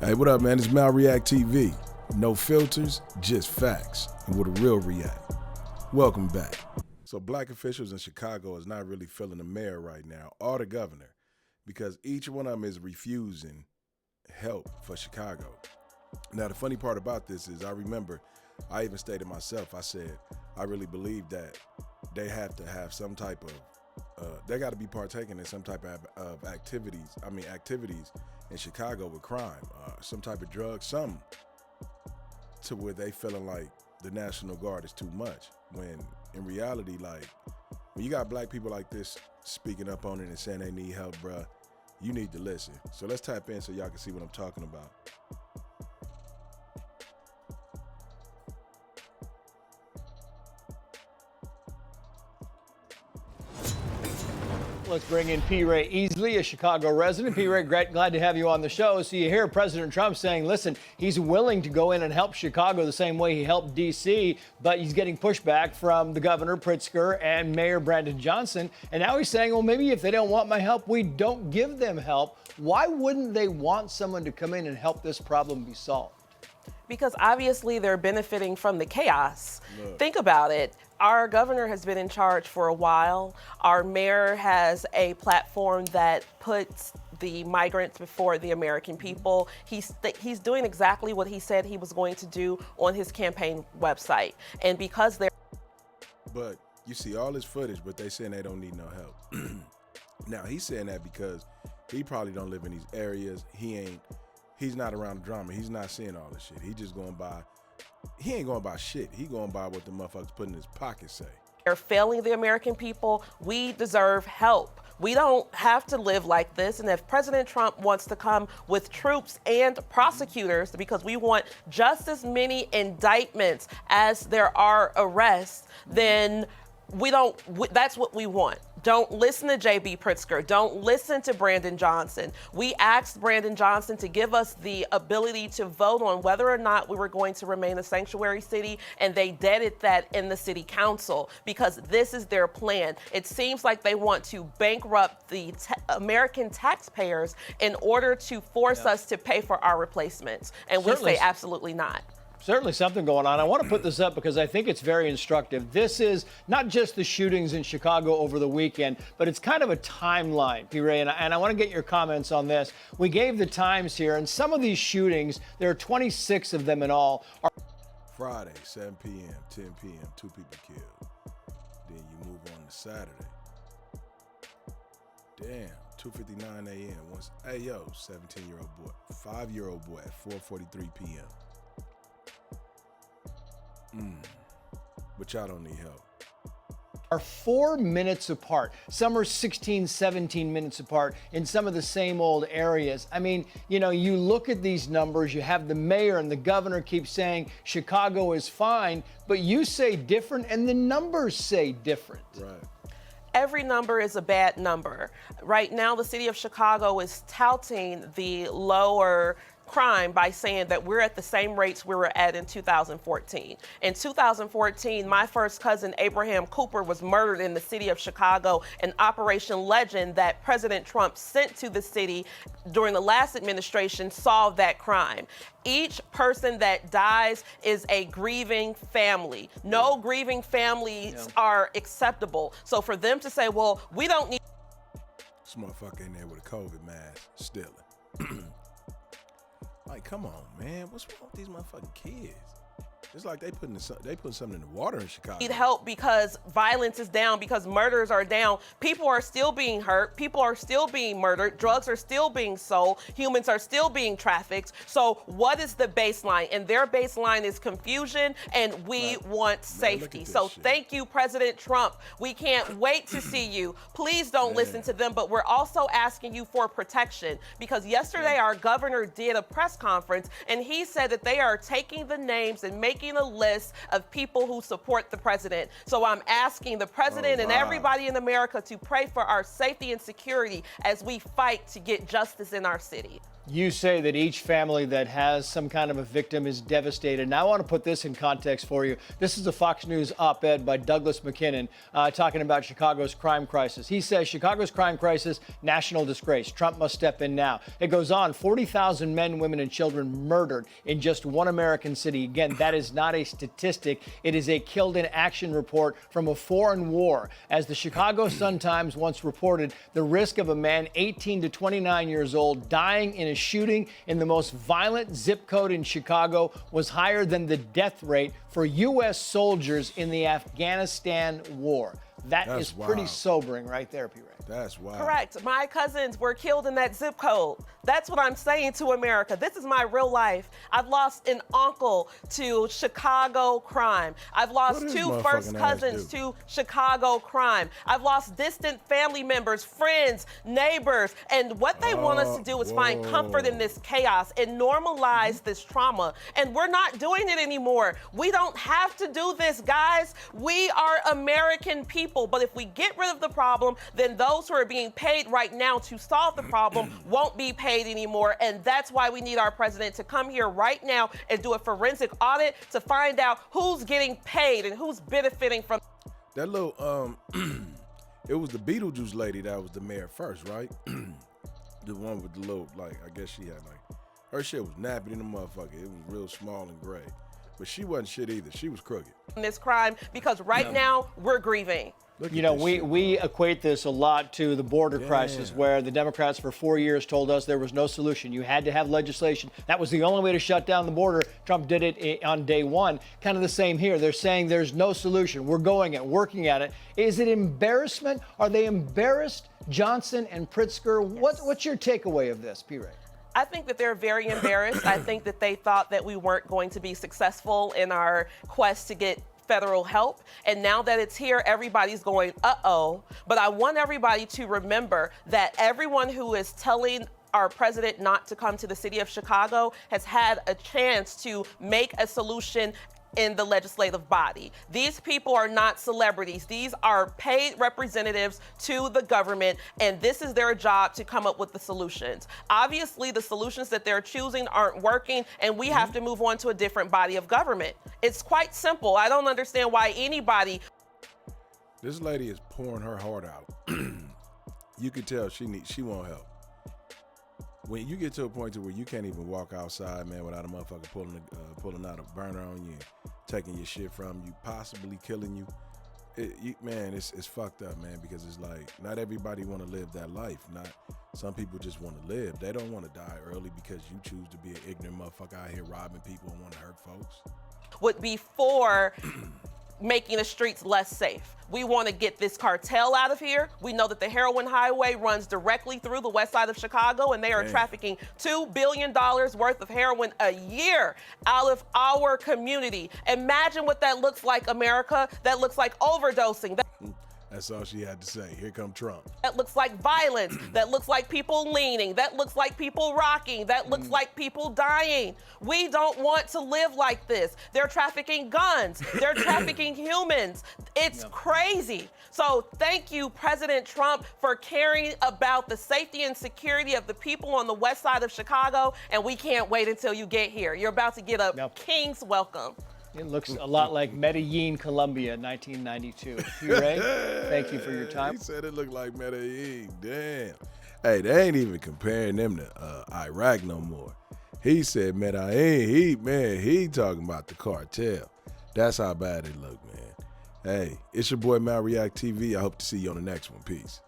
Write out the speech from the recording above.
Hey, what up, man? It's MalReactTV. No filters, just facts, and with a real react. Welcome back. So black officials in Chicago is not really feeling the mayor right now, or the governor, because each one of them is refusing help for Chicago. Now, the funny part about this is I remember I even stated myself, I said, I really believe that they have to have some type of, they got to be partaking in some type of activities in Chicago with crime, some type of drug, something to where they feeling like the National Guard is too much. When in reality, like, when you got black people like this speaking up on it and saying they need help, bruh, you need to listen. So let's tap in so y'all can see what I'm talking about. Let's bring in P. Ray Easley, a Chicago resident. P. Ray, glad to have you on the show. So you hear President Trump saying, listen, he's willing to go in and help Chicago the same way he helped D.C., but he's getting pushback from the governor, Pritzker, and Mayor Brandon Johnson. And now he's saying, well, maybe if they don't want my help, we don't give them help. Why wouldn't they want someone to come in and help this problem be solved? Because obviously they're benefiting from the chaos. Look. Think about it. Our governor has been in charge for a while. Our mayor has a platform that puts the migrants before the American people. He's doing exactly what he said he was going to do on his campaign website. And because they're... But you see all this footage, but they saying they don't need no help. Now, he's saying that because he probably don't live in these areas. He's not around the drama. He's not seeing all this shit. He just going by, he ain't going by shit. He going by what the motherfuckers put in his pocket say. They're failing the American people. We deserve help. We don't have to live like this. And if President Trump wants to come with troops and prosecutors, because we want just as many indictments as there are arrests, then that's what we want. Don't listen to J.B. Pritzker. Don't listen to Brandon Johnson. We asked Brandon Johnson to give us the ability to vote on whether or not we were going to remain a sanctuary city, and they deaded that in the city council because this is their plan. It seems like they want to bankrupt the American taxpayers in order to force us to pay for our replacements. And we say absolutely not. Certainly something going on. I want to put this up because I think it's very instructive. This is not just the shootings in Chicago over the weekend, but it's kind of a timeline, P. Ray, and I want to get your comments on this. We gave the times here, and some of these shootings, there are 26 of them in all. Friday, 7 p.m., 10 p.m., 2 people killed. Then you move on to Saturday. Damn, 2:59 a.m. Hey, yo, 17-year-old boy, 5-year-old boy at 4:43 p.m. But y'all don't need help. Are 4 minutes apart. Some are 16, 17 minutes apart in some of the same old areas. I mean, you know, you look at these numbers, you have the mayor and the governor keep saying Chicago is fine, but you say different and the numbers say different. Right. Every number is a bad number. Right now, the city of Chicago is touting the lower crime by saying that we're at the same rates we were at in 2014. In 2014, my first cousin, Abraham Cooper, was murdered in the city of Chicago, an Operation Legend that President Trump sent to the city during the last administration solved that crime. Each person that dies is a grieving family. No grieving families are acceptable. So for them to say, well, we don't need... This motherfucker in there with a COVID mask, stealing. Like, come on, man. What's wrong with these motherfucking kids? It's like they putting something in the water in Chicago. Need help because violence is down, because murders are down. People are still being hurt. People are still being murdered. Drugs are still being sold. Humans are still being trafficked. So what is the baseline? And their baseline is confusion, and we want safety. So thank you, President Trump. We can't wait to see you. Please don't listen to them, but we're also asking you for protection, because yesterday our governor did a press conference, and he said that they are taking the names and making a list of people who support the president. So I'm asking the president and everybody in America to pray for our safety and security as we fight to get justice in our city. You say that each family that has some kind of a victim is devastated. And I want to put this in context for you. This is a Fox News op-ed by Douglas McKinnon talking about Chicago's crime crisis. He says Chicago's crime crisis, national disgrace. Trump must step in now. It goes on, 40,000 men, women, and children murdered in just one American city. Again, that is not a statistic. It is a killed in action report from a foreign war. As the Chicago Sun-Times once reported, the risk of a man 18 to 29 years old dying in a shooting in the most violent zip code in Chicago was higher than the death rate for U.S. soldiers in the Afghanistan war. That's pretty wild. sobering right there, P. Ray. That's wild. Correct. My cousins were killed in that zip code. That's what I'm saying to America. This is my real life. I've lost an uncle to Chicago crime. I've lost two first cousins to Chicago crime. I've lost distant family members, friends, neighbors. And what they want us to do is find comfort in this chaos and normalize this trauma. And we're not doing it anymore. We don't have to do this, guys. We are American people. But if we get rid of the problem, then those who are being paid right now to solve the problem won't be paid anymore. And that's why we need our president to come here right now and do a forensic audit to find out who's getting paid and who's benefiting from that little it was the Beetlejuice lady that was the mayor first, right? The one with the little, like, I guess she had like, her shit was nappy in the motherfucker. It was real small and gray. But she wasn't shit either. She was crooked. this crime because right now we're grieving. You know, we equate this a lot to the border crisis, where the Democrats for 4 years told us there was no solution. You had to have legislation. That was the only way to shut down the border. Trump did it on day one. Kind of the same here. They're saying there's no solution. We're going at working at it. Is it embarrassment? Are they embarrassed, Johnson and Pritzker? Yes. What's your takeaway of this, P. Ray? I think that they're very embarrassed. I think that they thought that we weren't going to be successful in our quest to get federal help. And now that it's here, everybody's going, uh-oh. But I want everybody to remember that everyone who is telling our president not to come to the city of Chicago has had a chance to make a solution in the legislative body. These people are not celebrities. These are paid representatives to the government, and this is their job to come up with the solutions. Obviously, the solutions that they're choosing aren't working, and we have to move on to a different body of government. It's quite simple. I don't understand why anybody... This lady is pouring her heart out. You can tell she won't help. When you get to a point to where you can't even walk outside, man, without a motherfucker pulling out a burner on you, and taking your shit from you, possibly killing you, man, it's fucked up, man, because it's like, not everybody want to live that life. Some people just want to live. They don't want to die early because you choose to be an ignorant motherfucker out here robbing people and want to hurt folks. Would be for making the streets less safe. We want to get this cartel out of here. We know that the heroin highway runs directly through the west side of Chicago, and they are trafficking $2 billion worth of heroin a year out of our community. Imagine what that looks like, America. That looks like overdosing. That's all she had to say. Here come Trump. That looks like violence. That looks like people leaning. That looks like people rocking. That looks like people dying. We don't want to live like this. They're trafficking guns. They're trafficking humans. It's crazy. So thank you, President Trump, for caring about the safety and security of the people on the west side of Chicago. And we can't wait until you get here. You're about to get a king's welcome. It looks a lot like Medellin, Colombia, 1992. P. Ray, thank you for your time. He said it looked like Medellin. Damn. Hey, they ain't even comparing them to Iraq no more. He said Medellin. He talking about the cartel. That's how bad it look, man. Hey, it's your boy MalReactTV. I hope to see you on the next one. Peace.